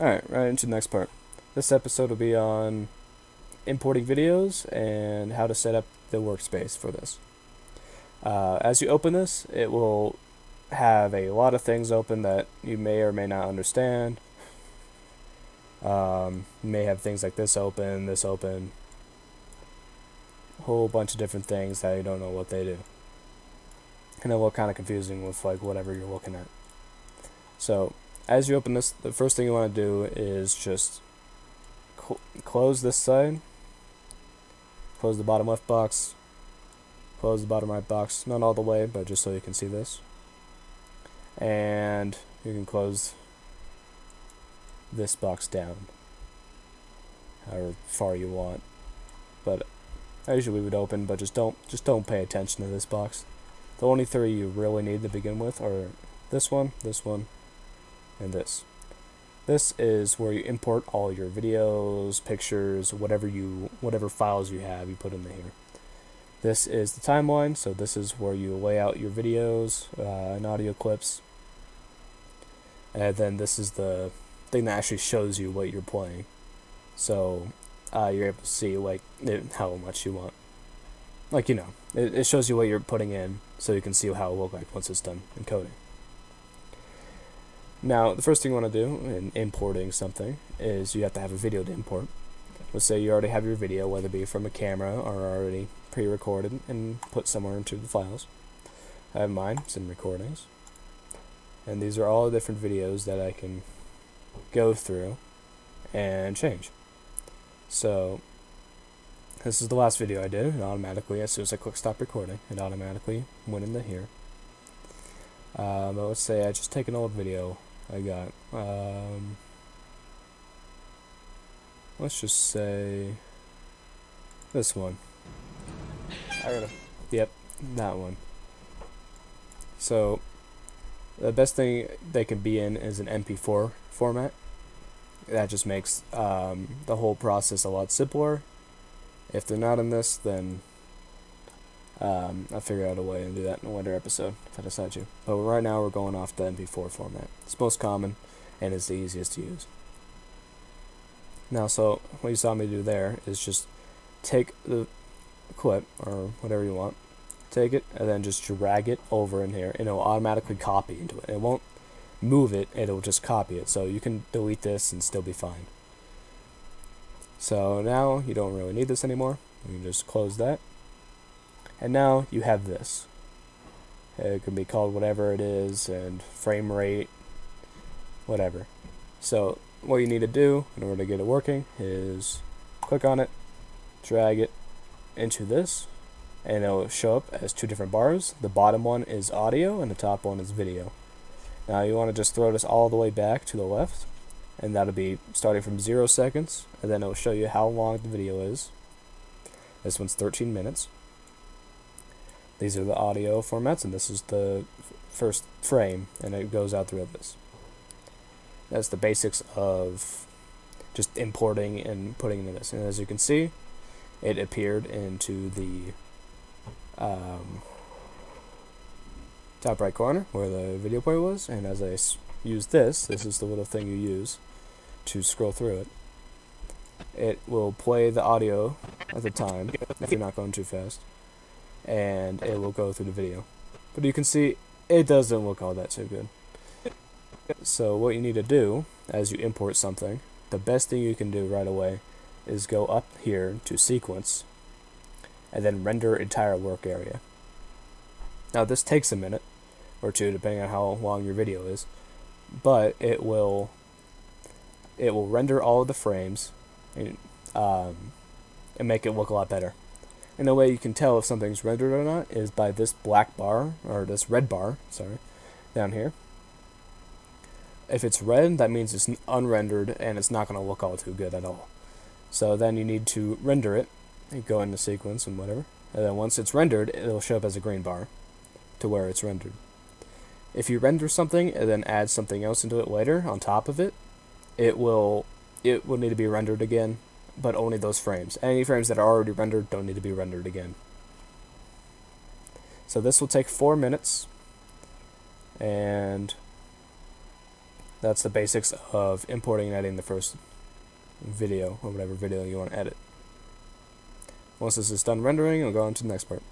Alright, right into the next part. This episode will be on importing videos and how to set up the workspace for this. As you open this, it will have a lot of things open that you may or may not understand. You may have things like this open, a whole bunch of different things that you don't know what they do. And it'll look kind of confusing with like whatever you're looking at. So, as you open this, the first thing you want to do is just close this side, close the bottom left box, close the bottom right box, not all the way, but just so you can see this. And you can close this box down, however far you want. But I usually would open, but just don't pay attention to this box. The only three you really need to begin with are this one, and this. This is where you import all your videos, pictures, whatever files you have, you put in here. This is the timeline, so this is where you lay out your videos and audio clips. And then this is the thing that actually shows you what you're playing. So you're able to see like how much you want. Like, it shows you what you're putting in, so you can see how it will look like once it's done encoding. Now, the first thing you want to do in importing something is you have to have a video to import. Let's say you already have your video, whether it be from a camera or already pre-recorded and put somewhere into the files. I have mine, it's in recordings. And these are all the different videos that I can go through and change. So, this is the last video I did, and automatically, as soon as I click stop recording, it automatically went into here. But let's say I just take an old video I got. Let's just say this one. Yep, that one. So the best thing they can be in is an MP4 format. That just makes the whole process a lot simpler. If they're not in this, then I'll figure out a way to do that in a later episode if I decide to. But right now we're going off the MP4 format. It's most common and it's the easiest to use. Now, so what you saw me do there is just take the clip or whatever you want, take it, and then just drag it over in here, and it'll automatically copy into it. It won't move it, it'll just copy it. So you can delete this and still be fine. So now you don't really need this anymore. You can just close that. And now you have this. It can be called whatever it is, and frame rate, whatever. So what you need to do in order to get it working is click on it, drag it into this, and it'll show up as two different bars. The bottom one is audio and the top one is video. Now you want to just throw this all the way back to the left, and that'll be starting from 0 seconds, and then it'll show you how long the video is. This one's 13 minutes. These are the audio formats, and this is the first frame, and it goes out through this. That's the basics of just importing and putting into this. And as you can see, it appeared into the top right corner where the video player was, and as I use this is the little thing you use to scroll through it. It will play the audio at the time, if you're not going too fast, and it will go through the video. But you can see it doesn't look all that too good. So what you need to do as you import something, the best thing you can do right away is go up here to sequence and then render entire work area. Now this takes a minute or two depending on how long your video is, but it will render all of the frames and make it look a lot better. And the way you can tell if something's rendered or not is by this black bar, or this red bar, sorry, down here. If it's red, that means it's unrendered and it's not going to look all too good at all. So then you need to render it. You go into sequence and whatever. And then once it's rendered, it'll show up as a green bar to where it's rendered. If you render something and then add something else into it later on top of it, it will need to be rendered again, but only those frames. Any frames that are already rendered don't need to be rendered again. So this will take 4 minutes, and That's the basics of importing and editing the first video, or whatever video you want to edit. Once this is done rendering, we'll go on to the next part.